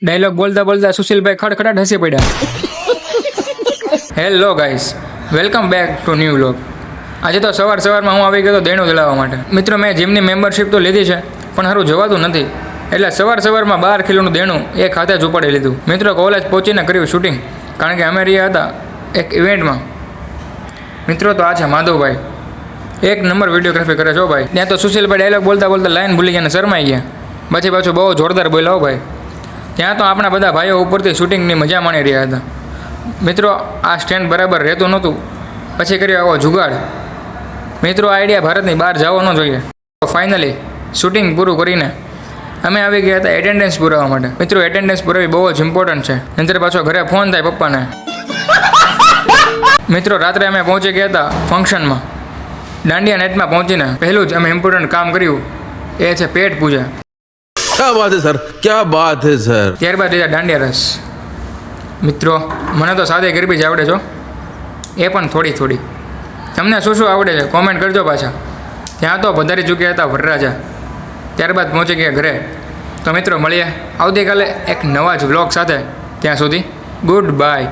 Dialog બોલતા બોલતા સુશીલભાઈ ખડખડાટ હસી પડ્યા. Hello guys, welcome back to new vlog. આજે તો સવારમાં હું આવી ગયો તો દેણું દળાવવા માટે. મિત્રો, મેં જીમની મેમ્બરશિપ તો લીધી છે, પણ સારું જવાતું નથી. એટલે સવારમાં 12 કિલોનું દેણું એક હાથે જ ઉપાડી લીધું. મિત્રો, કોલેજ પહોંચીને કર્યું શૂટિંગ, કારણ કે અમે રહ્યા હતા એક ઇવેન્ટમાં. મિત્રો, તો આ છે માધવભાઈ, એક નંબર વિડીયોગ્રાફી કરે છો ભાઈ. ત્યાં તો સુશીલભાઈ ડાયલોગ બોલતા બોલતા લાઈન ભૂલી ગયા અને શરમાઈ ગયા. પછી પાછું બહુ જોરદાર બોલ્યા હો ભાઈ. ત્યાં તો આપણા બધા ભાઈઓ ઉપરથી શૂટિંગની મજા માણી રહ્યા હતા. મિત્રો, આ સ્ટેન્ડ બરાબર રહેતું નહોતું, પછી કર્યો આવો જુગાડ. મિત્રો, આ આઈડિયા ભારતની બહાર જવો ન જોઈએ. ફાઇનલી શૂટિંગ પૂરું કરીને અમે આવી ગયા હતા એટેન્ડન્સ પુરાવવા માટે. મિત્રો, એટેન્ડન્સ પુરાવી બહુ જ ઇમ્પોર્ટન્ટ છે, નહીંતર પાછો ઘરે ફોન થાય પપ્પાને. મિત્રો, રાત્રે અમે પહોંચી ગયા હતા ફંક્શનમાં. દાંડિયા નાઇટમાં પહોંચીને પહેલું જ અમે ઇમ્પોર્ટન્ટ કામ કર્યું, એ છે પેટ પૂજા. क्या बात है सर, क्या बात है सर. ત્યારબાદ લીધા દાંડિયા રસ. મિત્રો, મને તો સાદી ગરબી જ આવડે છો, એ પણ થોડી થોડી. તમને શું શું આવડે છે કોમેન્ટ કરજો પાછા. ત્યાં તો પધારી ચૂક્યા હતા વરરાજા. ત્યારબાદ પહોંચી ગયા ઘરે. તો મિત્રો, મળીએ આવતીકાલે એક નવા જ વ્લોગ સાથે. ત્યાં સુધી ગુડ બાય.